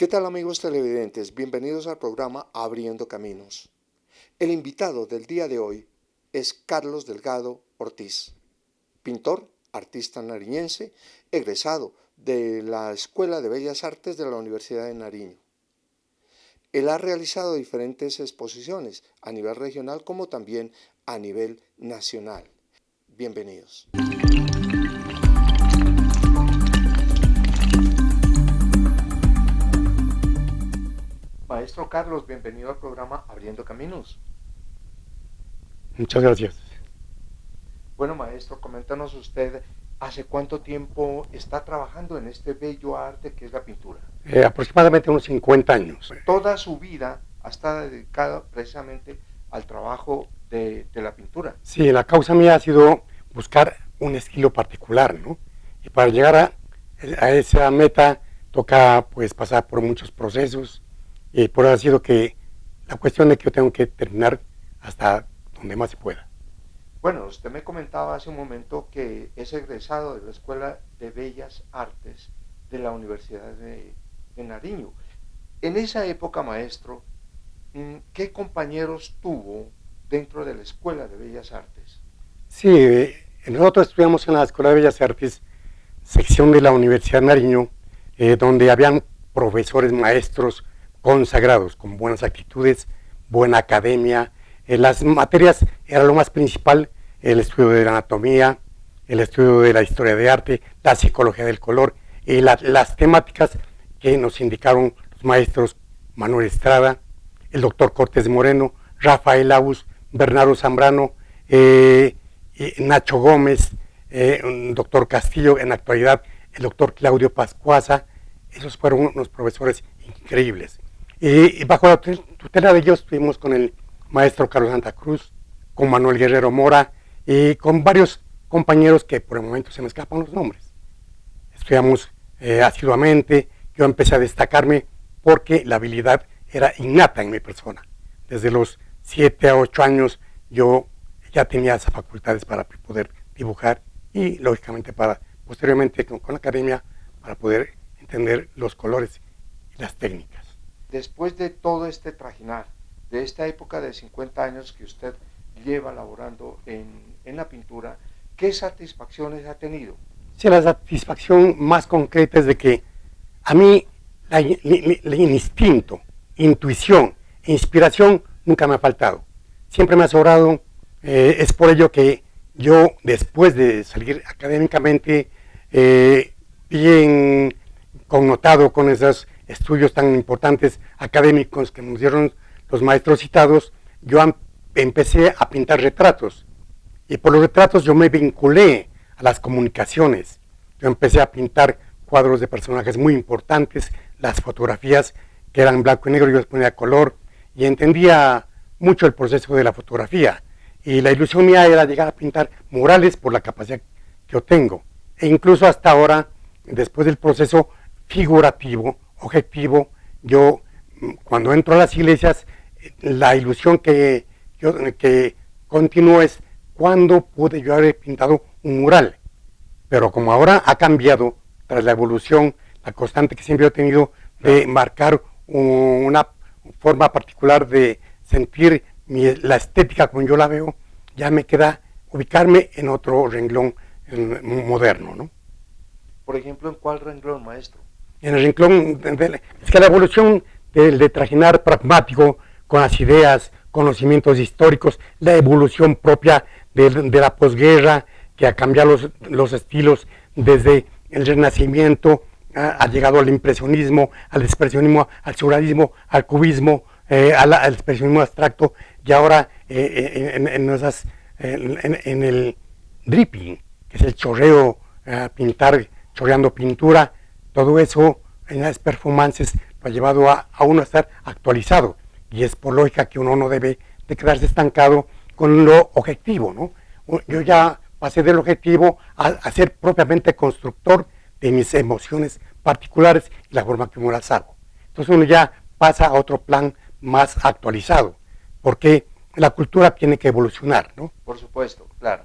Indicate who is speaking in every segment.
Speaker 1: ¿Qué tal amigos televidentes? Bienvenidos al programa Abriendo Caminos. El invitado del día de hoy es Carlos Delgado Ortiz, pintor, artista nariñense, egresado de la Escuela de Bellas Artes de la Universidad de Nariño. Él ha realizado diferentes exposiciones a nivel regional como también a nivel nacional. Bienvenidos. Maestro Carlos, bienvenido al programa Abriendo Caminos.
Speaker 2: Muchas gracias.
Speaker 1: Bueno, maestro, coméntanos usted, ¿hace cuánto tiempo está trabajando en este bello arte que es la pintura?
Speaker 2: Aproximadamente unos 50 años.
Speaker 1: Toda su vida ha estado dedicada precisamente al trabajo de la pintura.
Speaker 2: Sí, la causa mía ha sido buscar un estilo particular, ¿no? Y para llegar a esa meta toca pues pasar por muchos procesos y por eso ha sido que la cuestión de que yo tengo que terminar hasta donde más se pueda.
Speaker 1: Bueno, usted me comentaba hace un momento que es egresado de la Escuela de Bellas Artes de la Universidad de Nariño. En esa época, maestro, ¿qué compañeros tuvo dentro de la Escuela de Bellas Artes?
Speaker 2: Sí, nosotros estudiamos en la Escuela de Bellas Artes, sección de la Universidad de Nariño, donde habían profesores, maestros consagrados, con buenas actitudes, buena academia. Las materias era lo más principal, el estudio de la anatomía, el estudio de la historia de arte, la psicología del color y las temáticas que nos indicaron los maestros Manuel Estrada, el doctor Cortés Moreno, Rafael Agus, Bernardo Zambrano, Nacho Gómez, doctor Castillo, en la actualidad el doctor Claudio Pascuasa. Esos fueron unos profesores increíbles. Y bajo la tutela de ellos estuvimos con el maestro Carlos Santa Cruz, con Manuel Guerrero Mora y con varios compañeros que por el momento se me escapan los nombres. Estudiamos asiduamente, yo empecé a destacarme porque la habilidad era innata en mi persona. Desde los 7 a 8 años yo ya tenía esas facultades para poder dibujar y lógicamente para posteriormente con la academia para poder entender los colores y las técnicas.
Speaker 1: Después de todo este trajinar, de esta época de 50 años que usted lleva laborando en la pintura, ¿qué satisfacciones ha tenido?
Speaker 2: Sí, la satisfacción más concreta es de que a mí el instinto, intuición e inspiración nunca me ha faltado. Siempre me ha sobrado. Es por ello que yo, después de salir académicamente bien connotado con esos estudios tan importantes académicos que nos dieron los maestros citados, yo empecé a pintar retratos. Y por los retratos yo me vinculé a las comunicaciones. Yo empecé a pintar cuadros de personajes muy importantes, las fotografías que eran blanco y negro, yo les ponía color, y entendía mucho el proceso de la fotografía. Y la ilusión mía era llegar a pintar murales por la capacidad que yo tengo. E incluso hasta ahora, después del proceso figurativo, objetivo, yo cuando entro a las iglesias, la ilusión que continúo es cuándo pude yo haber pintado un mural. Pero como ahora ha cambiado, tras la evolución, la constante que siempre he tenido de marcar una forma particular de sentir la estética como yo la veo, ya me queda ubicarme en otro renglón moderno, ¿no?
Speaker 1: Por ejemplo, ¿en cuál renglón, maestro?
Speaker 2: En el renglón, es que la evolución de trajinar pragmático con las ideas, conocimientos históricos, la evolución propia de la posguerra, que ha cambiado los estilos desde el Renacimiento, ha llegado al impresionismo, al expresionismo, al surrealismo, al cubismo, al expresionismo abstracto, y ahora en el dripping, que es el chorreo, pintar, chorreando pintura, todo eso en las performances lo ha llevado a uno a estar actualizado, y es por lógica que uno no debe de quedarse estancado con lo objetivo, ¿no? Yo ya pasé del objetivo a ser propiamente constructor de mis emociones particulares y la forma que me las hago. Entonces uno ya pasa a otro plan más actualizado, porque la cultura tiene que evolucionar, ¿no?
Speaker 1: Por supuesto, claro.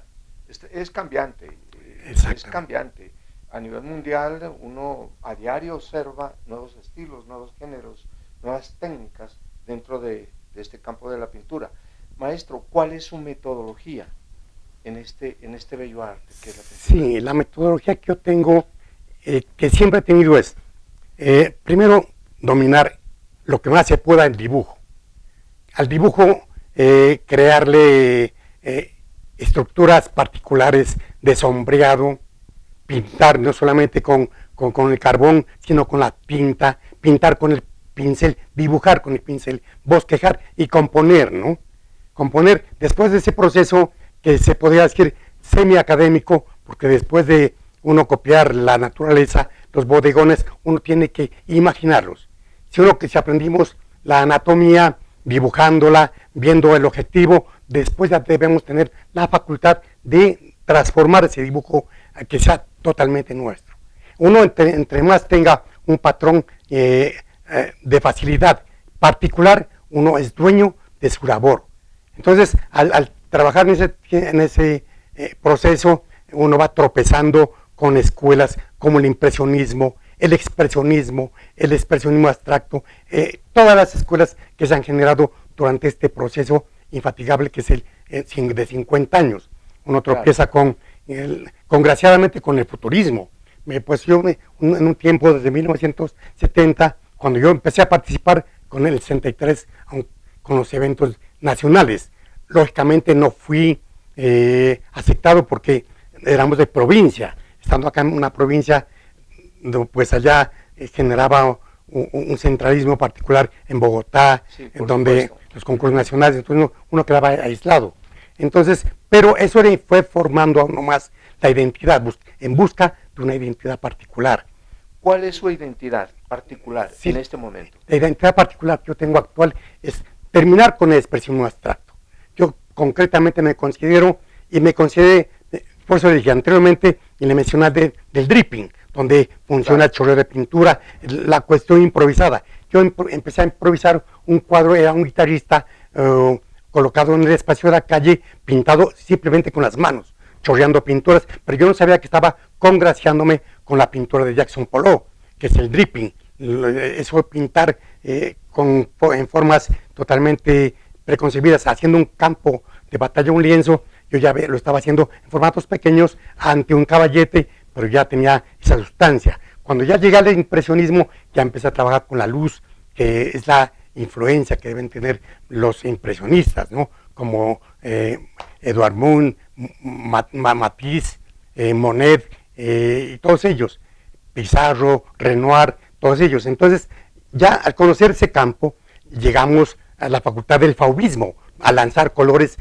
Speaker 1: Es cambiante, es cambiante. a nivel mundial uno a diario observa nuevos estilos, nuevos géneros, nuevas técnicas dentro de este campo de la pintura. Maestro, ¿cuál es su metodología en este bello arte que es la pintura?
Speaker 2: Sí, la metodología que yo tengo, que siempre he tenido es, primero, dominar lo que más se pueda el dibujo. Al dibujo, crearle estructuras particulares de sombreado, pintar no solamente con el carbón, sino con la tinta, pintar con el pincel, dibujar con el pincel, bosquejar y componer, ¿no? Componer después de ese proceso que se podría decir semiacadémico, porque después de uno copiar la naturaleza, los bodegones, uno tiene que imaginarlos. Si aprendimos la anatomía, dibujándola, viendo el objetivo, después ya debemos tener la facultad de transformar ese dibujo a que sea totalmente nuestro. Uno entre más tenga un patrón de facilidad particular, uno es dueño de su labor. Entonces, al trabajar en ese proceso, uno va tropezando con escuelas como el impresionismo, el expresionismo abstracto, todas las escuelas que se han generado durante este proceso infatigable que es el de 50 años. Uno tropieza congraciadamente con el futurismo. Pues yo en un tiempo desde 1970, cuando yo empecé a participar con el 63, con los eventos nacionales, lógicamente no fui aceptado porque éramos de provincia. Estando acá en una provincia, pues allá generaba un centralismo particular en Bogotá,
Speaker 1: sí,
Speaker 2: donde
Speaker 1: supuesto.
Speaker 2: Los concursos nacionales, entonces uno quedaba aislado. Entonces, pero eso fue formando aún más la identidad, en busca de una identidad particular.
Speaker 1: ¿Cuál es su identidad particular
Speaker 2: Sí,
Speaker 1: en este momento?
Speaker 2: La identidad particular que yo tengo actual es terminar con el expresionismo abstracto. Yo concretamente me considero, por eso dije anteriormente, y le mencioné del dripping, donde funciona el chorreo de pintura, la cuestión improvisada. Yo empecé a improvisar un cuadro, era un guitarrista colocado en el espacio de la calle, pintado simplemente con las manos, chorreando pinturas, pero yo no sabía que estaba congraciándome con la pintura de Jackson Pollock, que es el dripping. Eso de pintar en formas totalmente preconcebidas, haciendo un campo de batalla, un lienzo. Yo ya lo estaba haciendo en formatos pequeños ante un caballete, pero ya tenía esa sustancia. Cuando ya llegué al impresionismo, ya empecé a trabajar con la luz, que es la influencia que deben tener los impresionistas, ¿no? Como Edvard Munch, Matisse, Monet, y todos ellos, Pizarro, Renoir, todos ellos. Entonces, ya al conocer ese campo, llegamos a la facultad del fauvismo, a lanzar colores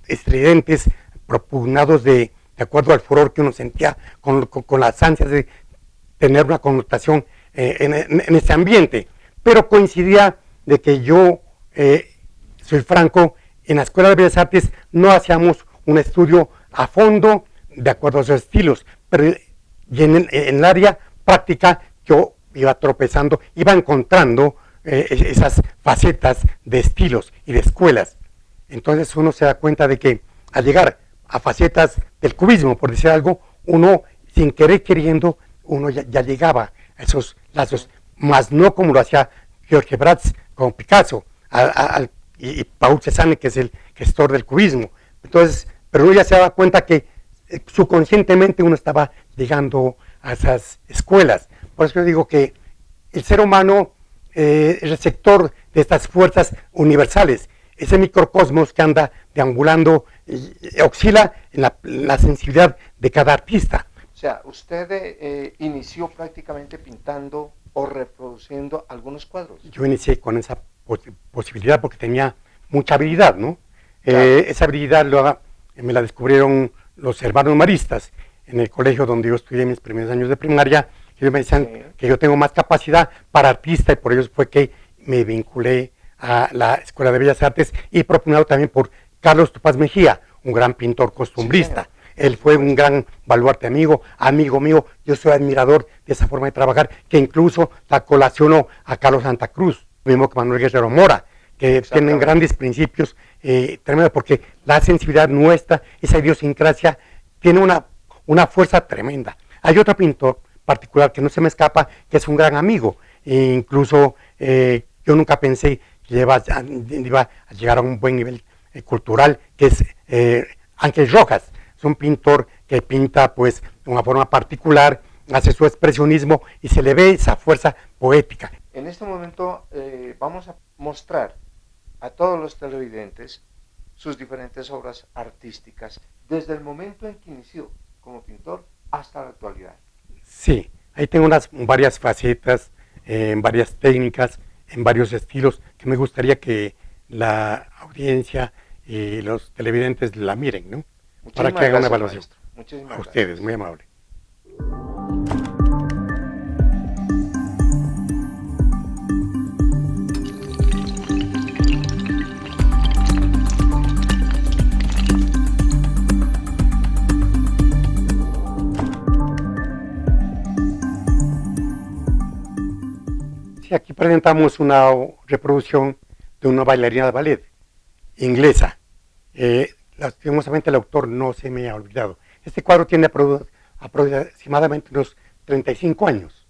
Speaker 2: estridentes, propugnados de acuerdo al furor que uno sentía con las ansias de tener una connotación en ese ambiente. Pero coincidía de que yo, soy franco, en la Escuela de Bellas Artes no hacíamos un estudio a fondo de acuerdo a esos estilos, pero en el área práctica yo iba tropezando, iba encontrando esas facetas de estilos y de escuelas. Entonces uno se da cuenta de que al llegar a facetas del cubismo, por decir algo, uno sin querer queriendo, uno ya llegaba a esos lazos, más no como lo hacía George Braque con Picasso y Paul Cézanne, que es el gestor del cubismo. Entonces, pero uno ya se daba cuenta que subconscientemente uno estaba llegando a esas escuelas. Por eso yo digo que el ser humano es receptor de estas fuerzas universales. Ese microcosmos que anda deambulando oscila en la sensibilidad de cada artista.
Speaker 1: O sea, usted inició prácticamente pintando o reproduciendo algunos cuadros.
Speaker 2: Yo inicié con esa posibilidad porque tenía mucha habilidad, ¿no?
Speaker 1: Claro.
Speaker 2: Esa habilidad me la descubrieron los hermanos maristas en el colegio donde yo estudié mis primeros años de primaria. Ellos me decían que yo tengo más capacidad para artista y por ello fue que me vinculé a la Escuela de Bellas Artes y propugado también por Carlos Topaz Mejía, un gran pintor costumbrista. Sí, él fue un gran baluarte amigo mío, yo soy admirador de esa forma de trabajar, que incluso la colaciono a Carlos Santa Cruz, mismo que Manuel Guerrero Mora, que tienen grandes principios, tremendos, porque la sensibilidad nuestra, esa idiosincrasia, tiene una fuerza tremenda. Hay otro pintor particular que no se me escapa, que es un gran amigo, e incluso yo nunca pensé que iba a llegar a un buen nivel cultural, que es Ángel Rojas. Es un pintor que pinta pues de una forma particular, hace su expresionismo y se le ve esa fuerza poética.
Speaker 1: En este momento vamos a mostrar a todos los televidentes sus diferentes obras artísticas, desde el momento en que inició como pintor hasta la actualidad.
Speaker 2: Sí, ahí tengo varias facetas, varias técnicas, en varios estilos, que me gustaría que la audiencia y los televidentes la miren, ¿no? Para que hagan una evaluación.
Speaker 1: Muchísimas
Speaker 2: a ustedes,
Speaker 1: gracias.
Speaker 2: muy amable. Sí, aquí presentamos una reproducción de una bailarina de ballet inglesa. Lastimosamente el autor no se me ha olvidado. Este cuadro tiene aproximadamente unos 35 años.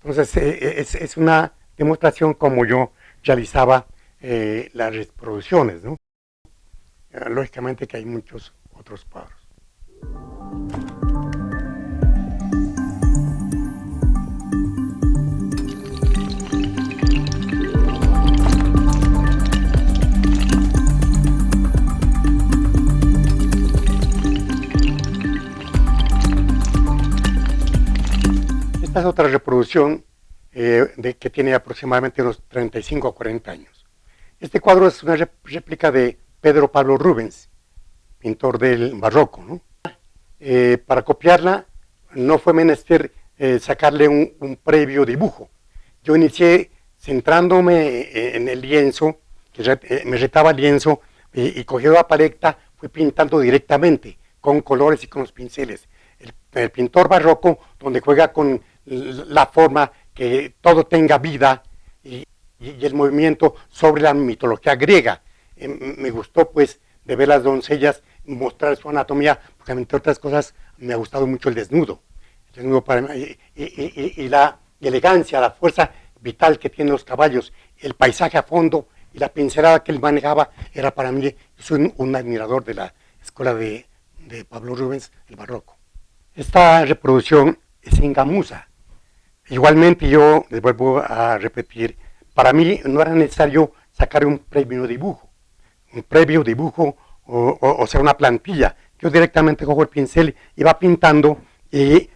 Speaker 2: Entonces es una demostración como yo realizaba las reproducciones, ¿no? Lógicamente que hay muchos otros cuadros. Esta es otra reproducción que tiene aproximadamente unos 35 o 40 años. Este cuadro es una réplica de Pedro Pablo Rubens, pintor del barroco, ¿no? Para copiarla no fue menester sacarle un previo dibujo. Yo inicié centrándome en el lienzo, que me retaba el lienzo, y cogiendo la paleta fui pintando directamente con colores y con los pinceles. El pintor barroco, donde juega con la forma, que todo tenga vida y el movimiento sobre la mitología griega. Me gustó pues de ver las doncellas mostrar su anatomía, porque entre otras cosas me ha gustado mucho el desnudo. El desnudo para mí, y la elegancia, la fuerza vital que tienen los caballos, el paisaje a fondo y la pincelada que él manejaba era para mí. Yo soy un admirador de la escuela de Pablo Rubens, el barroco. Esta reproducción es en gamuza. Igualmente yo les vuelvo a repetir, para mí no era necesario sacar un previo dibujo o sea una plantilla. Yo directamente cojo el pincel y va pintando,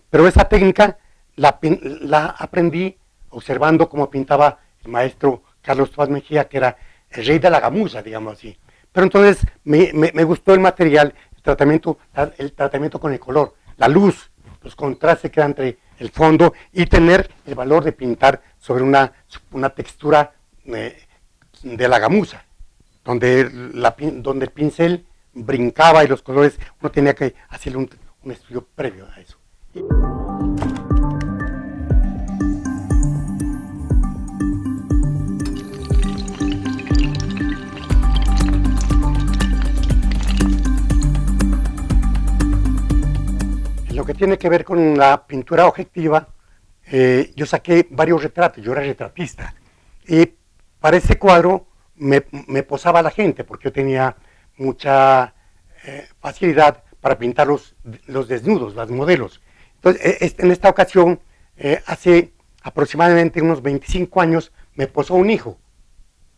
Speaker 2: pero esa técnica la aprendí observando cómo pintaba el maestro Carlos Tomás Mejía, que era el rey de la gamuza, digamos así. Pero entonces me gustó el material, el tratamiento con el color, la luz, los contrastes que da entre el fondo y tener el valor de pintar sobre una textura de la gamuza, donde el pincel brincaba y los colores, uno tenía que hacerle un estudio previo a eso. En lo que tiene que ver con la pintura objetiva, yo saqué varios retratos, yo era retratista, y para ese cuadro me posaba la gente, porque yo tenía mucha facilidad para pintar los desnudos, las modelos. Entonces, en esta ocasión, hace aproximadamente unos 25 años, me posó un hijo.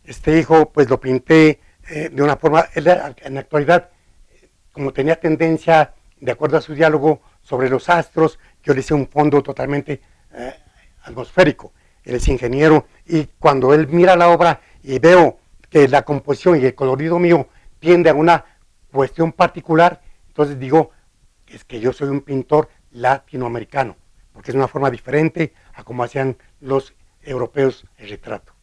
Speaker 2: Este hijo, pues lo pinté de una forma, en la actualidad, como tenía tendencia, de acuerdo a su diálogo sobre los astros, yo le hice un fondo totalmente atmosférico. Él es ingeniero, y cuando él mira la obra y veo que la composición y el colorido mío tiende a una cuestión particular, entonces digo, es que yo soy un pintor latinoamericano, porque es una forma diferente a como hacían los europeos el retrato.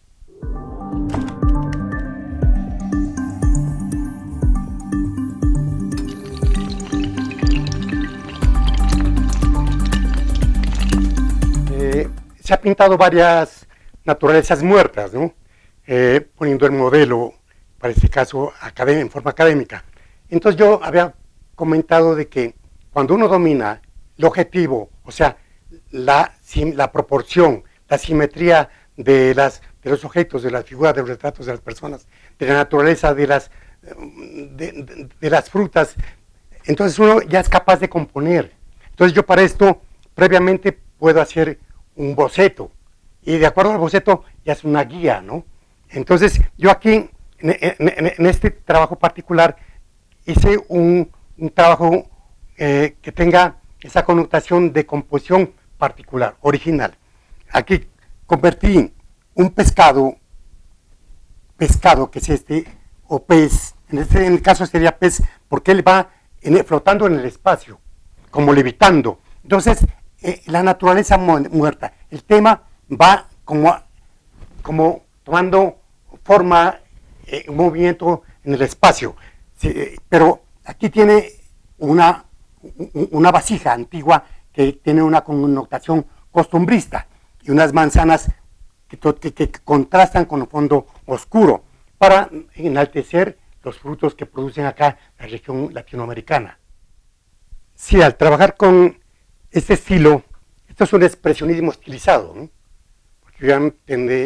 Speaker 2: Se ha pintado varias naturalezas muertas, ¿no? Poniendo el modelo, para este caso, en forma académica. Entonces yo había comentado de que cuando uno domina el objetivo, o sea, la proporción, la simetría de los objetos, de las figuras, de los retratos de las personas, de la naturaleza, de las frutas. Entonces uno ya es capaz de componer. Entonces yo para esto previamente puedo hacer un boceto, y de acuerdo al boceto ya es una guía, ¿no? Entonces yo aquí, en este trabajo particular, hice un trabajo que tenga esa connotación de composición particular, original. Aquí convertí un pescado que es o pez, en el caso sería pez, porque él va flotando en el espacio, como levitando. Entonces, la naturaleza muerta, el tema va como tomando forma, un movimiento en el espacio. Sí, pero aquí tiene una vasija antigua que tiene una connotación costumbrista y unas manzanas que contrastan con el fondo oscuro para enaltecer los frutos que producen acá la región latinoamericana. Sí, al trabajar con este estilo, esto es un expresionismo estilizado, ¿no? Porque yo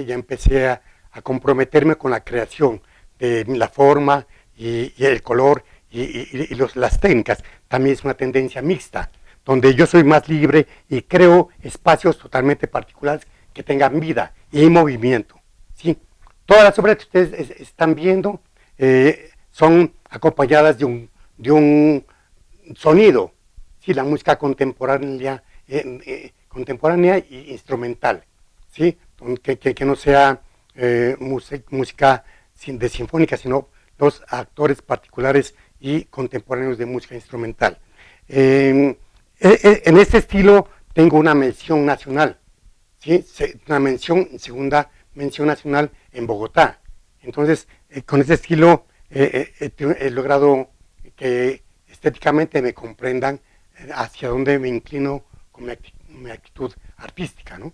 Speaker 2: ya empecé a comprometerme con la creación de la forma y el color y las técnicas. También es una tendencia mixta, donde yo soy más libre y creo espacios totalmente particulares que tengan vida y movimiento, ¿sí? Todas las obras que ustedes están viendo son acompañadas de un sonido, ¿sí? La música contemporánea e instrumental, ¿sí? Que no sea música de sinfónica, sino los actores particulares y contemporáneos de música instrumental. En este estilo tengo una mención nacional, ¿sí? Segunda mención nacional en Bogotá. Entonces, con este estilo he logrado que estéticamente me comprendan hacia dónde me inclino con mi actitud artística, ¿no?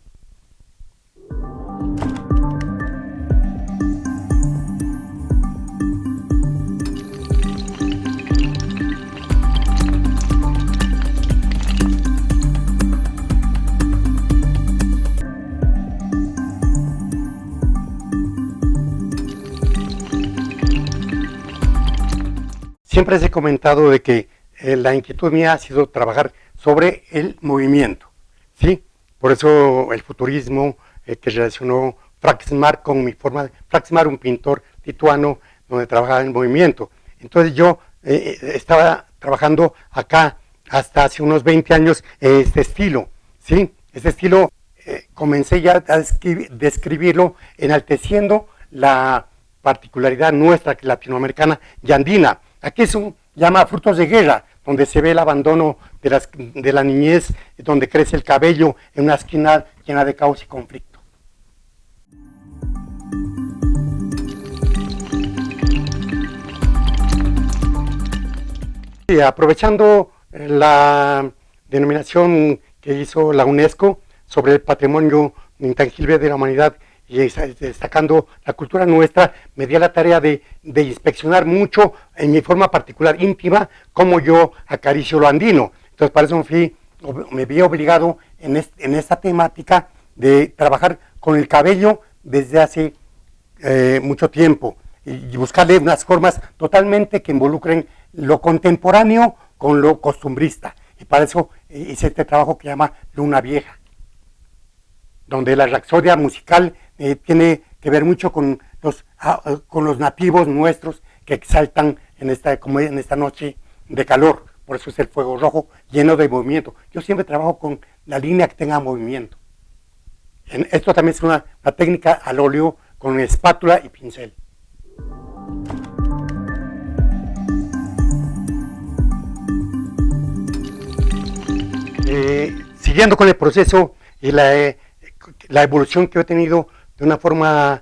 Speaker 2: Siempre les he comentado de que la inquietud mía ha sido trabajar sobre el movimiento, ¿sí? Por eso el futurismo que relacionó Fraxmar con mi forma de Fraxmar, un pintor lituano donde trabajaba en movimiento. Entonces yo estaba trabajando acá hasta hace unos 20 años este estilo, ¿sí? Este estilo comencé ya a describirlo enalteciendo la particularidad nuestra latinoamericana y andina. Aquí es llama frutos de guerra, donde se ve el abandono de la niñez, donde crece el cabello en una esquina llena de caos y conflicto. Y aprovechando la denominación que hizo la UNESCO sobre el patrimonio intangible de la humanidad y destacando la cultura nuestra, me di a la tarea de inspeccionar mucho en mi forma particular íntima cómo yo acaricio lo andino. Entonces para eso me vi obligado en esta temática de trabajar con el cabello desde hace mucho tiempo y buscarle unas formas totalmente que involucren lo contemporáneo con lo costumbrista. Y para eso hice este trabajo que llama Luna Vieja, donde la rapsodia musical tiene que ver mucho con los nativos nuestros que exaltan en esta noche de calor. Por eso es el fuego rojo lleno de movimiento. Yo siempre trabajo con la línea que tenga movimiento. Esto también es una técnica al óleo con espátula y pincel. Siguiendo con el proceso y la evolución que he tenido de una forma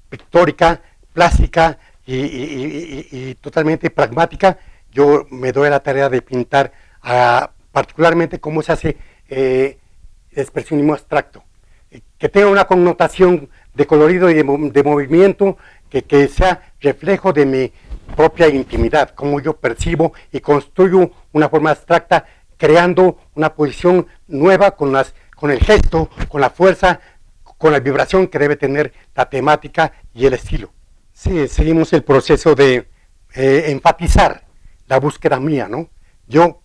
Speaker 2: pictórica, plástica y totalmente pragmática, yo me doy a la tarea de pintar particularmente cómo se hace expresionismo abstracto, que tenga una connotación de colorido y de movimiento, que sea reflejo de mi propia intimidad, cómo yo percibo y construyo una forma abstracta creando una posición nueva con el gesto, con la fuerza, con la vibración que debe tener la temática y el estilo. Sí, seguimos el proceso de enfatizar la búsqueda mía, ¿no? Yo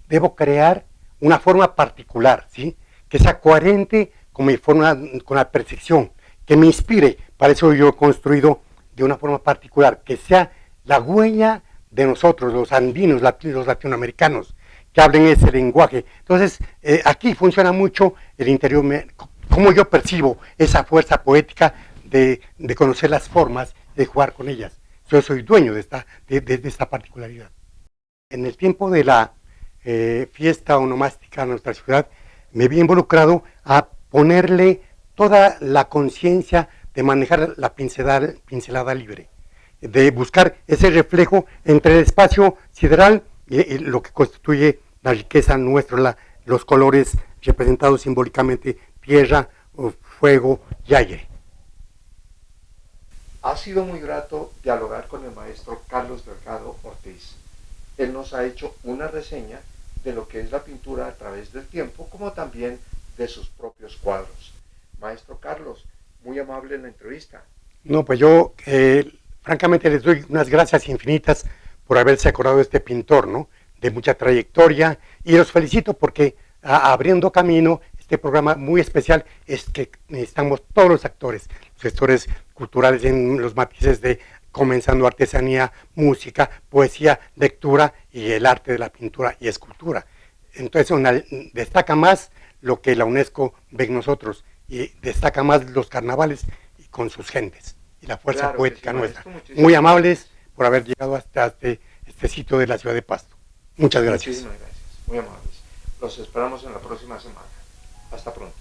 Speaker 2: debo crear una forma particular, ¿sí? Que sea coherente con mi forma, con la percepción, que me inspire. Para eso yo he construido de una forma particular, que sea la huella de nosotros, los andinos, los latinoamericanos, que hablen ese lenguaje. Entonces, aquí funciona mucho el interior, cómo yo percibo esa fuerza poética de conocer las formas, de jugar con ellas. Yo soy dueño de esta particularidad. En el tiempo de la fiesta onomástica en nuestra ciudad, me vi involucrado a ponerle toda la conciencia de manejar la pincelada libre, de buscar ese reflejo entre el espacio sideral y lo que constituye la riqueza nuestra, los colores representados simbólicamente, tierra, fuego y aire.
Speaker 1: Ha sido muy grato dialogar con el maestro Carlos Delgado Ortiz. Él nos ha hecho una reseña de lo que es la pintura a través del tiempo, como también de sus propios cuadros. Maestro Carlos, muy amable en la entrevista.
Speaker 2: No, pues yo francamente les doy unas gracias infinitas por haberse acordado de este pintor, ¿no? De mucha trayectoria, y los felicito porque abriendo camino, este programa muy especial es que necesitamos todos los gestores culturales en los matices de comenzando artesanía, música, poesía, lectura y el arte de la pintura y escultura. Entonces destaca más lo que la UNESCO ve en nosotros y destaca más los carnavales y con sus gentes y la fuerza poética nuestra. Muy amables por haber llegado hasta este sitio de la ciudad de Pasto. Muchas gracias.
Speaker 1: Muchísimas gracias, muy amables. Los esperamos en la próxima semana. Hasta pronto.